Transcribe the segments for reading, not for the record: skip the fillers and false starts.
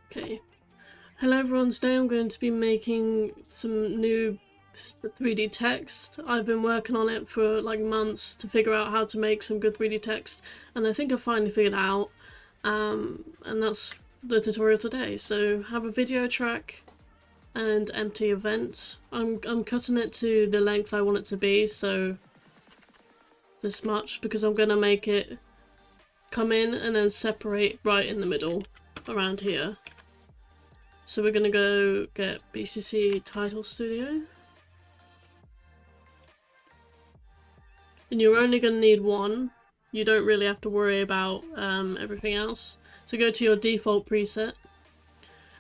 Okay. Hello everyone, today I'm going to be making some new 3D text. I've been working on it for like months to figure out how to make some good 3D text, and I think I finally figured it out. And that's the tutorial today. So have a video track and empty event. I'm cutting it to the length I want it to be, so this much, because I'm gonna make it come in and then separate right in the middle around here. So we're gonna go get BCC Title Studio. And you're only gonna need one. You don't really have to worry about everything else. So go to your default preset.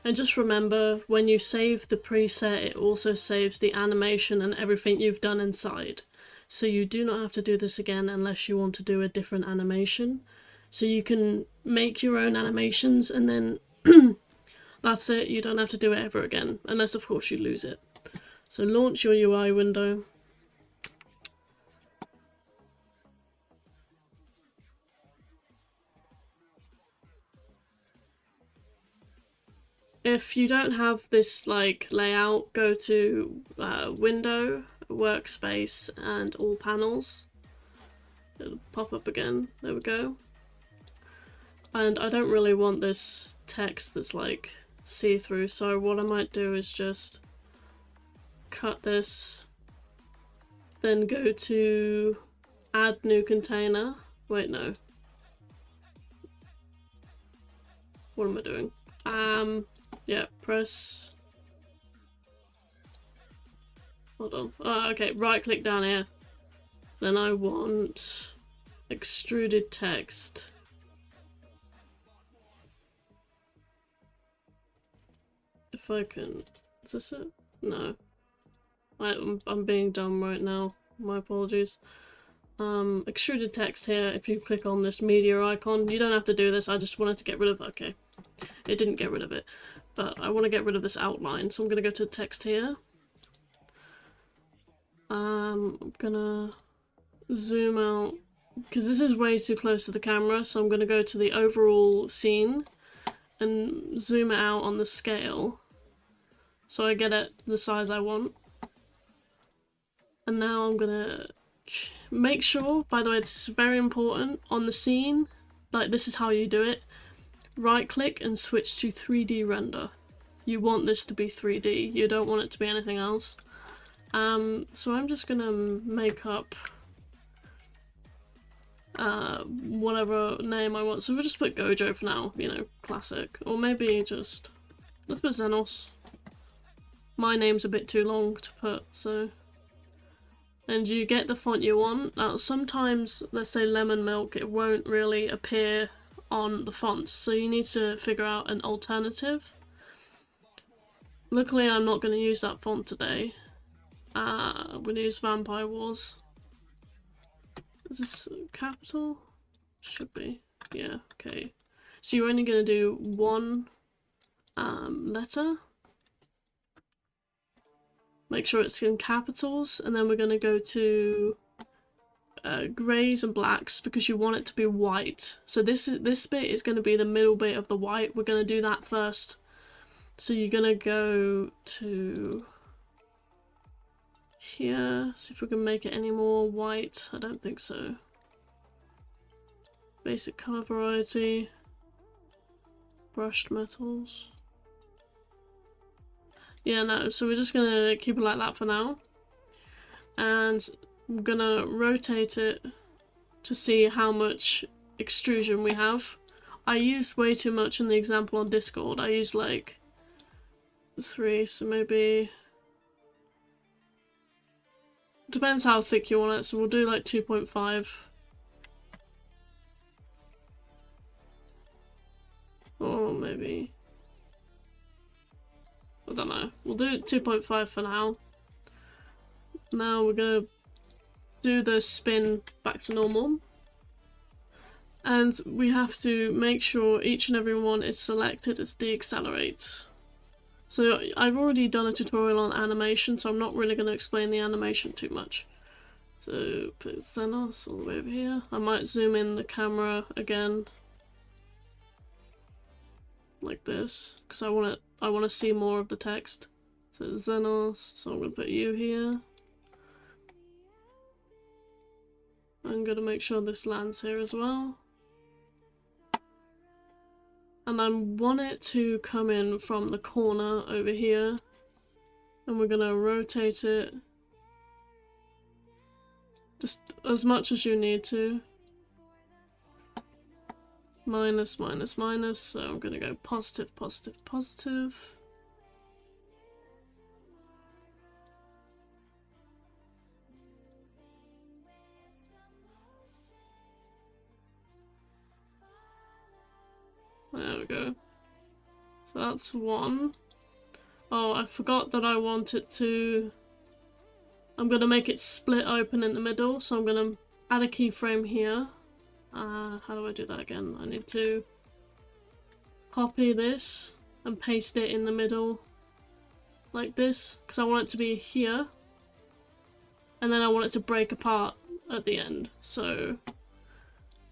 And just remember, when you save the preset, it also saves the animation and everything you've done inside. So you do not have to do this again unless you want to do a different animation. So you can make your own animations and then that's it, you don't have to do it ever again, unless of course you lose it. So launch your UI window. If you don't have this like layout, go to Window, Workspace, and All Panels. It'll pop up again. There we go. And I don't really want this text that's like see-through, so what I might do is just cut this, then go to Add New Container. Wait, no. What am I doing? Yeah, press. Hold on. Oh, okay, right click down here. Then I want extruded text. If I can. Is this it? No. I'm being dumb right now. My apologies. Extruded text here. If you click on this media icon, you don't have to do this. I just wanted to get rid of. Okay. It didn't get rid of it. But I want to get rid of this outline, so I'm going to go to text here. I'm gonna zoom out, because this is way too close to the camera, so I'm gonna go to the overall scene and zoom it out on the scale so I get it the size I want. And now I'm gonna make sure, by the way, this is very important, on the scene, like this is how you do it. Right click and switch to 3D render. You want this to be 3D, you don't want it to be anything else. So I'm just gonna make up whatever name I want. So we'll just put Gojo for now, you know, classic. Or maybe just, let's put Xenoz. My name's a bit too long to put, so. And you get the font you want. Now sometimes, let's say lemon milk, it won't really appear on the fonts, so you need to figure out an alternative. Luckily I'm not going to use that font today. I'm going to use Vampire Wars. Is this capital? Should be. Yeah, okay. So you're only going to do one letter. Make sure it's in capitals, and then we're going to go to greys and blacks because you want it to be white. So this bit is going to be the middle bit of the white. We're going to do that first. So you're going to go to here, see if we can make it any more white. I don't think so. Basic color variety, brushed metals. Yeah, no, so we're just gonna keep it like that for now. And I'm gonna rotate it to see how much extrusion we have. I used way too much in the example on Discord. I used like 3, so maybe. Depends how thick you want it, so we'll do like 2.5. Or maybe. I don't know. We'll do 2.5 for now. Now we're gonna do the spin back to normal. And we have to make sure each and every one is selected as deaccelerate. So I've already done a tutorial on animation, so I'm not really going to explain the animation too much. So put Xenoz all the way over here. I might zoom in the camera again. like this, because I want to see more of the text. So Xenoz, so I'm gonna put you here. I'm gonna make sure this lands here as well. And I want it to come in from the corner over here. And we're gonna rotate it just as much as you need to. Minus, minus, minus, so I'm gonna go positive, positive, positive. There we go. So that's one. Oh, I forgot that I want it to... I'm gonna make it split open in the middle, so I'm gonna add a keyframe here. How do I do that again? I need to copy this and paste it in the middle like this, because I want it to be here. And then I want it to break apart at the end, so I'm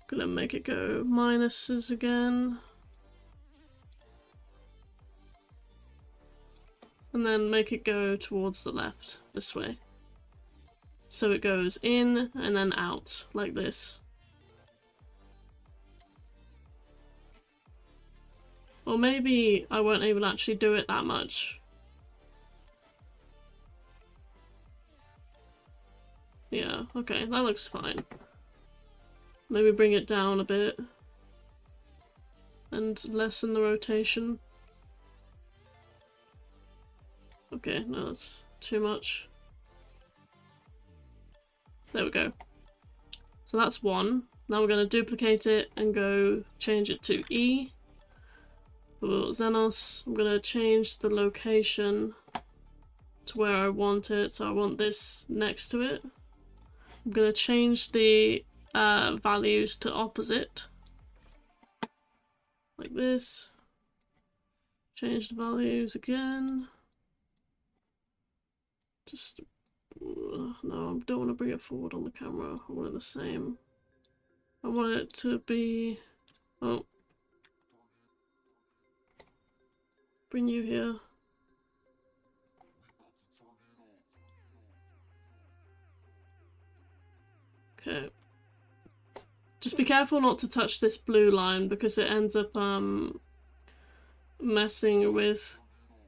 gonna make it go minuses again. And then make it go towards the left, this way. So it goes in and then out, like this. Or maybe I won't even actually do it that much. Yeah, okay, that looks fine. Maybe bring it down a bit. And lessen the rotation. Okay, no, that's too much. There we go. So that's one. Now we're going to duplicate it and go change it to E. For Xenoz, I'm going to change the location to where I want it. So I want this next to it. I'm going to change the values to opposite. Like this. Change the values again. Just... no, I don't want to bring it forward on the camera. I want it the same. I want it to be... oh. Bring you here. Okay. Just be careful not to touch this blue line because it ends up messing with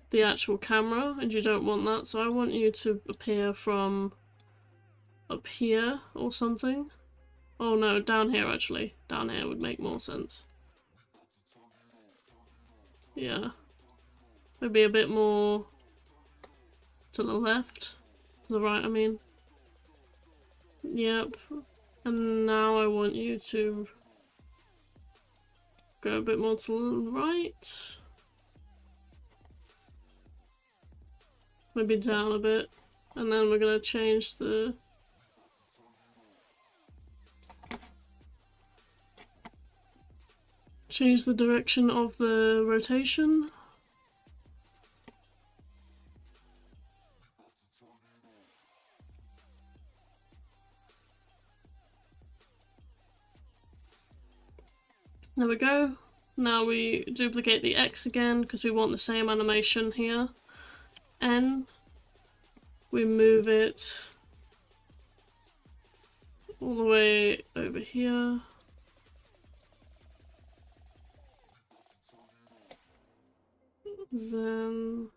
the actual camera and you don't want that. So I want you to appear from up here or something. Oh no, down here actually. Down here would make more sense. Yeah. Maybe a bit more to the left. To the right, I mean. Yep. And now I want you to go a bit more to the right. Maybe down a bit. And then we're going to change the... change the direction of the rotation. There we go. Now we duplicate the X again because we want the same animation here. N. We move it all the way over here. Then,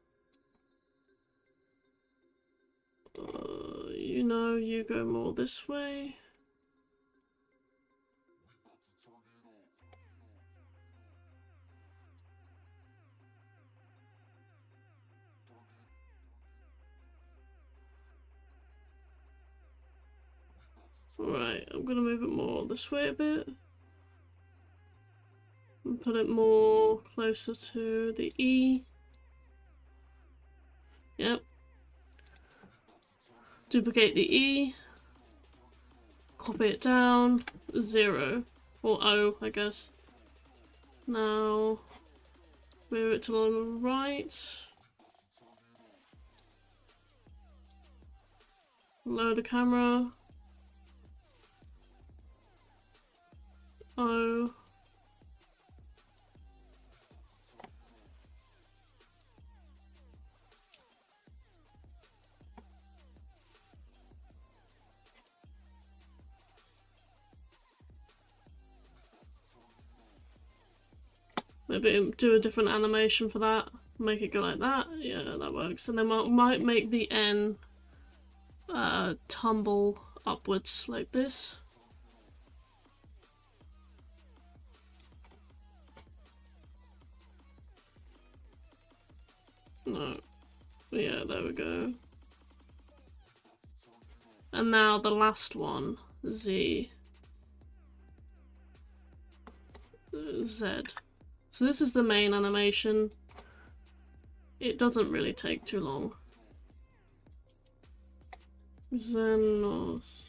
you know, you go more this way. Right, I'm gonna move it more this way a bit. And put it more closer to the E. Yep. Duplicate the E. Copy it down. 0. Or O, I guess. Now, move it to the right. Load the camera. O. Maybe do a different animation for that. Make it go like that. Yeah, that works. And then I might make the N tumble upwards like this. No. Yeah, there we go. And now the last one, Z. Z. So this is the main animation. It doesn't really take too long. Xenoz.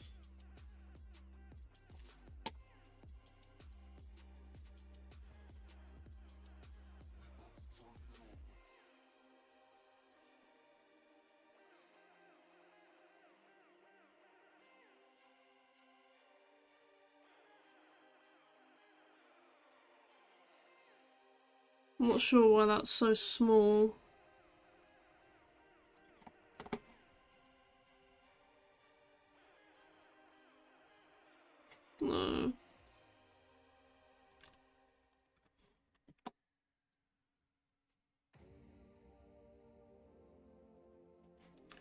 I'm not sure why that's so small. No.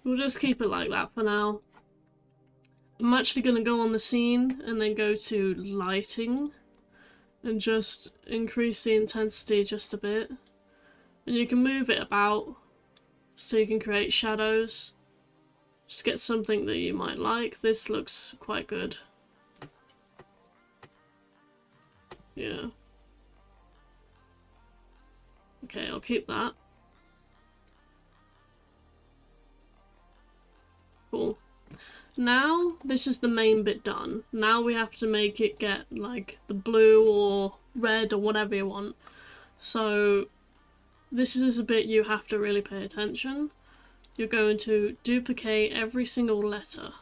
We'll just keep it like that for now. I'm actually going to go on the scene and then go to lighting and just increase the intensity just a bit. And you can move it about so you can create shadows. Just get something that you might like. This looks quite good. Yeah. Okay, I'll keep that. Cool. Now, this is the main bit done. Now we have to make it get, like, the blue or red or whatever you want. So, this is a bit you have to really pay attention. You're going to duplicate every single letter.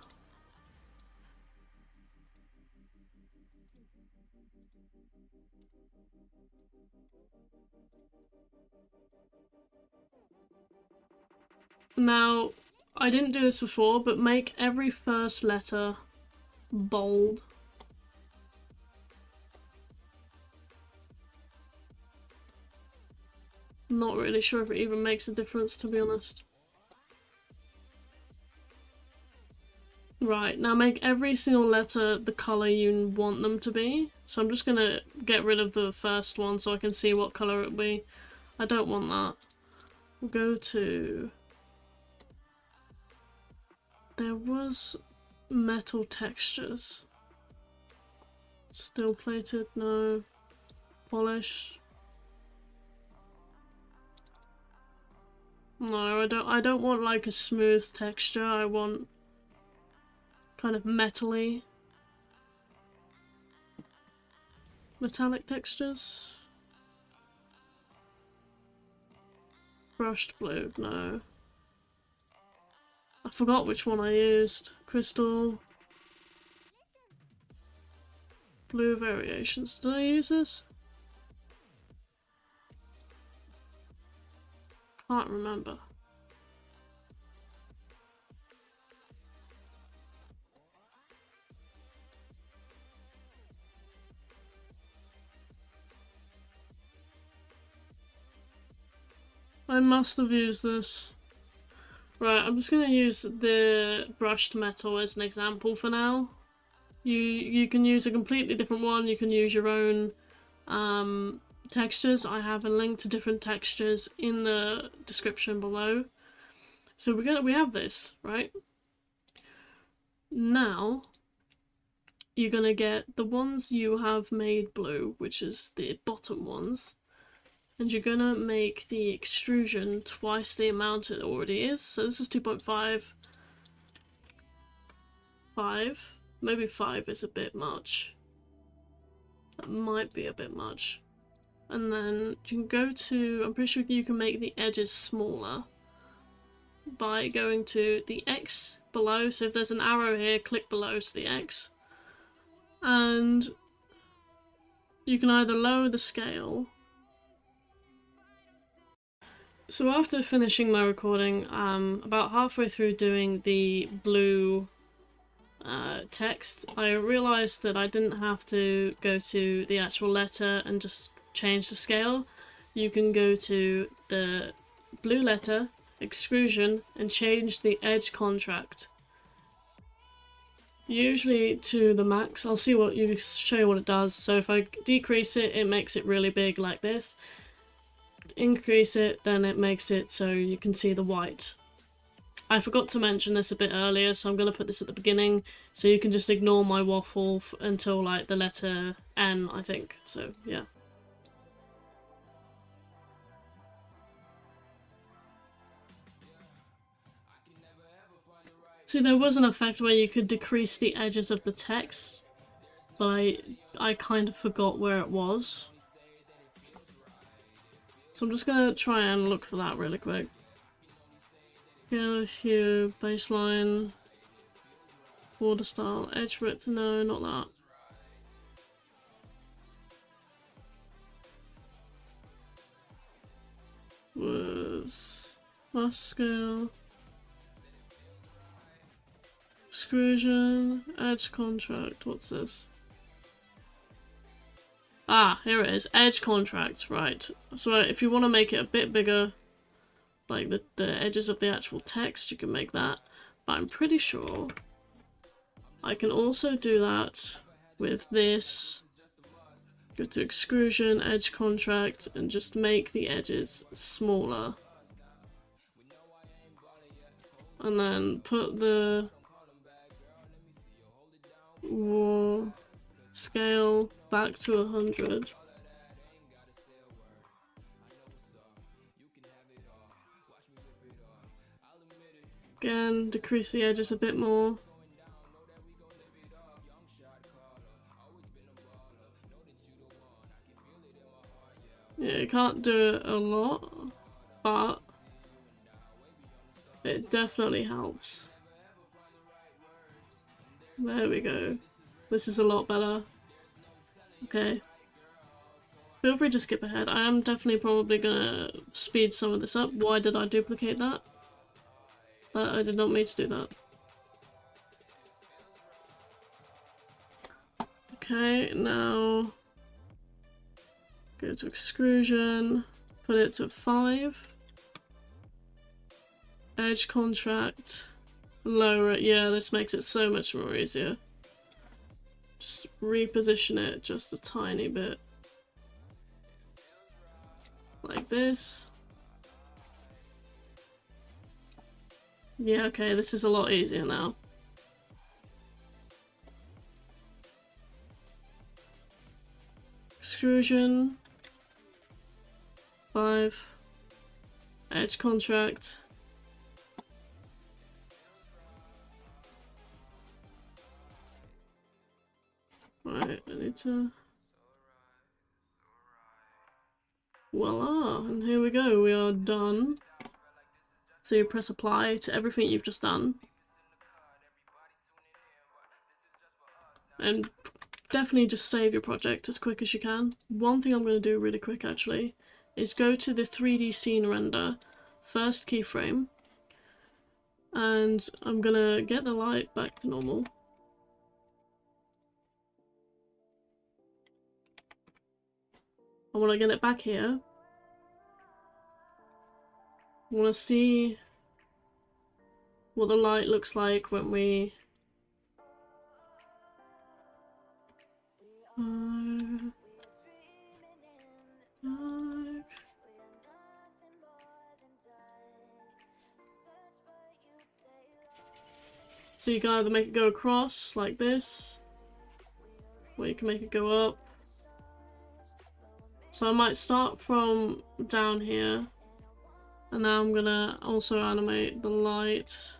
Now, I didn't do this before, but make every first letter bold. Not really sure if it even makes a difference, to be honest. Right, now make every single letter the colour you want them to be. So I'm just gonna get rid of the first one so I can see what colour it'll be. I don't want that. We'll go to... There was metal textures. Steel plated, no. Polished. No, I don't want like a smooth texture. I want kind of metally. Metallic textures. Brushed blue, no. I forgot which one I used. Crystal. Blue variations. Did I use this? Can't remember. I must have used this. Right, I'm just going to use the brushed metal as an example for now. You can use a completely different one, you can use your own textures. I have a link to different textures in the description below. So we have this, right? Now, you're going to get the ones you have made blue, which is the bottom ones. And you're gonna make the extrusion twice the amount it already is. So this is 2.5. 5. Maybe 5 is a bit much. That might be a bit much. And then you can go to, I'm pretty sure you can make the edges smaller by going to the X below. So if there's an arrow here, click below to the X. And you can either lower the scale. So after finishing my recording, about halfway through doing the blue text, I realised that I didn't have to go to the actual letter and just change the scale. you can go to the blue letter, extrusion, and change the edge contract. Usually to the max. I'll show you what it does. So if I decrease it, it makes it really big like this. Increase it, then it makes it so you can see the white. I forgot to mention this a bit earlier, so I'm going to put this at the beginning, so you can just ignore my waffle until like the letter N, I think. So yeah. See, there was an effect where you could decrease the edges of the text, but I kind of forgot where it was. So I'm just gonna try and look for that really quick. Scale, hue, baseline, border style, edge width, no, not that. Was master scale. Extrusion, edge contract, what's this? Ah, here it is, edge contract, right. So if you want to make it a bit bigger, like the edges of the actual text, you can make that. But I'm pretty sure I can also do that with this. Go to extrusion, edge contract, and just make the edges smaller. And then put the scale back to 100. Again, decrease the edges a bit more. Yeah, you can't do it a lot, but it definitely helps. There we go. This is a lot better. Okay. Feel free to skip ahead. I am definitely probably gonna speed some of this up. Why did I duplicate that? I did not mean to do that. Okay, now go to extrusion, put it to 5. Edge contract, lower it. Yeah, this makes it so much more easier. Just reposition it just a tiny bit. Like this. Yeah, okay, this is a lot easier now. Extrusion. 5. Edge contract. Right, I need to... Voila, and here we go, we are done. So you press apply to everything you've just done. And definitely just save your project as quick as you can. One thing I'm going to do really quick actually is go to the 3D scene render, first keyframe, and I'm going to get the light back to normal. I want to get it back here. I want to see what the light looks like when we... So you can either make it go across like this, or you can make it go up. So I might start from down here, and now I'm gonna also animate the light.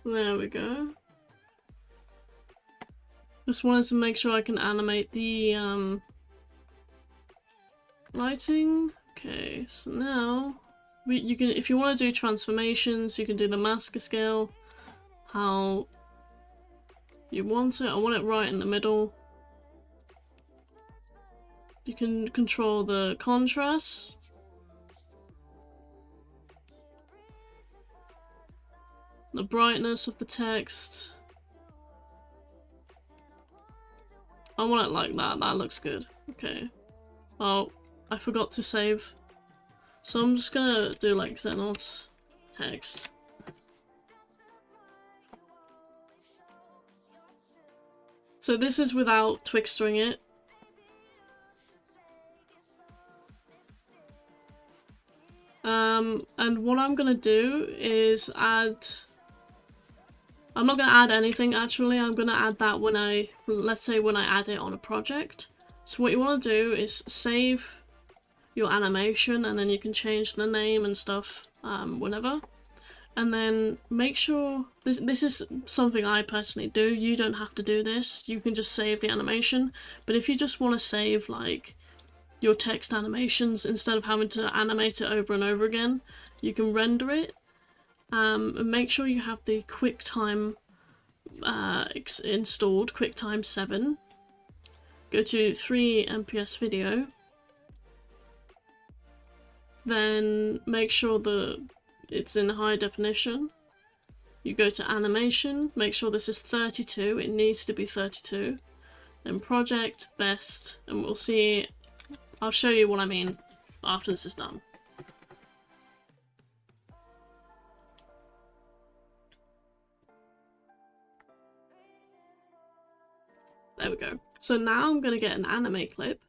There we go. Just wanted to make sure I can animate the lighting. Okay, so now you can, if you want to do transformations, you can do the masker scale how you want it. I want it right in the middle. You can control the contrast. The brightness of the text. I want it like that. That looks good. Okay. Oh, I forgot to save. So I'm just gonna do like Xenoz text. So this is without twixtering it. And what I'm gonna do is add... I'm not gonna add anything actually, I'm gonna add that when let's say when I add it on a project. So what you wanna do is save your animation, and then you can change the name and stuff whenever. And then make sure, this is something I personally do, you don't have to do this, you can just save the animation. But if you just want to save like your text animations instead of having to animate it over and over again, you can render it. And make sure you have the QuickTime installed, QuickTime 7. Go to 3 MPS video. Then make sure that it's in high definition. You go to animation, make sure this is 32, it needs to be 32. Then project, best, and we'll see, I'll show you what I mean after this is done. There we go. So now I'm gonna get an anime clip.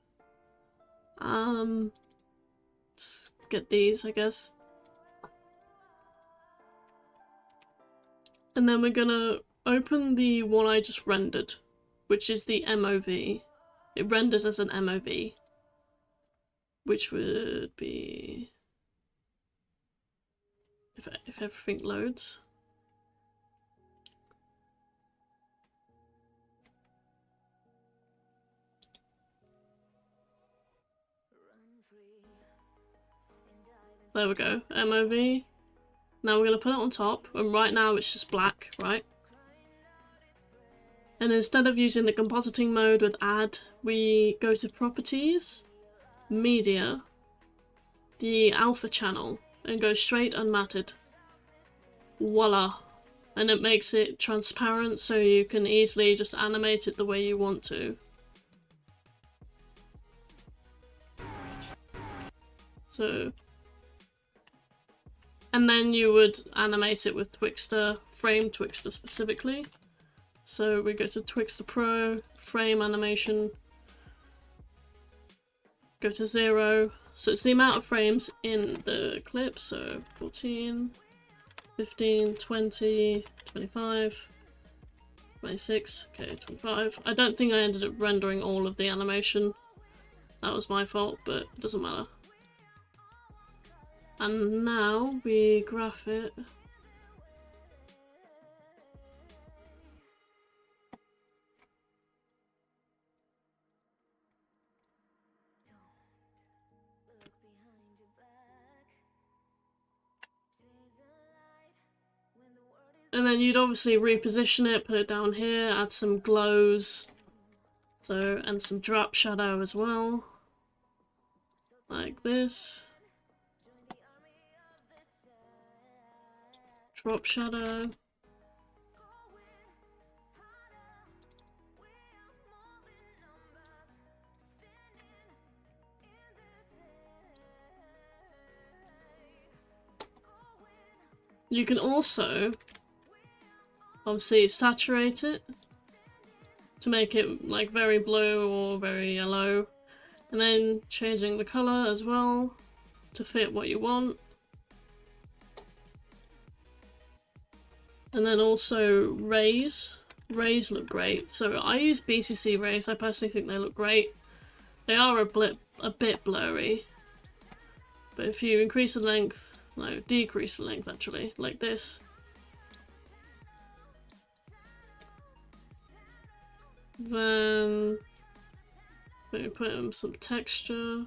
Just get these, I guess. And then we're gonna open the one I just rendered, which is the MOV. It renders as an MOV, which would be if everything loads. There we go, MOV. Now we're going to put it on top, and right now it's just black, right? And instead of using the compositing mode with add, we go to properties, media, the alpha channel, and go straight unmatted. Voila! And it makes it transparent so you can easily just animate it the way you want to. So... and then you would animate it with Twixtor, frame Twixtor specifically. So we go to Twixtor Pro, frame animation, go to 0. So it's the amount of frames in the clip, so 14, 15, 20, 25, 26, okay, 25. I don't think I ended up rendering all of the animation. That was my fault, but it doesn't matter. And now we graph it. And then you'd obviously reposition it, put it down here, add some glows. So, and some drop shadow as well. Like this. Drop shadow. You can also obviously saturate it to make it like very blue or very yellow, and then changing the color as well to fit what you want. And then also rays. Rays look great. So I use BCC rays. I personally think they look great. They are a bit blurry. But if you increase the length, no, decrease the length actually, like this. Then maybe put in some texture.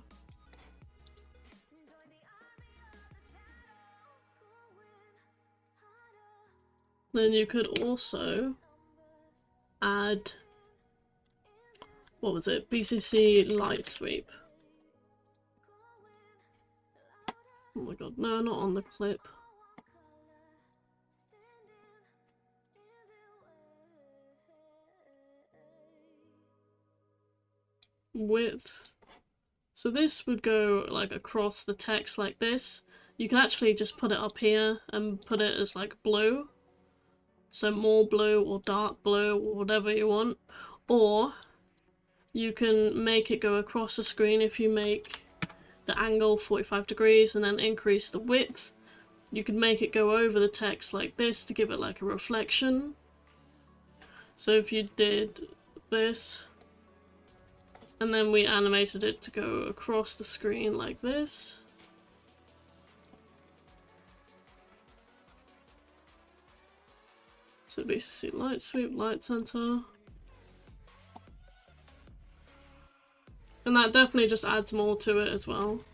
Then you could also add, what was it, BCC light sweep. Oh my god, no, not on the clip. Width. So this would go like across the text like this. You can actually just put it up here and put it as like blue. So more blue or dark blue or whatever you want. Or you can make it go across the screen if you make the angle 45 degrees and then increase the width. You could make it go over the text like this to give it like a reflection. So if you did this, and then we animated it to go across the screen like this. So basically light sweep, light center. And that definitely just adds more to it as well.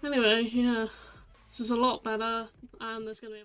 Anyway, yeah, this is a lot better, and there's gonna be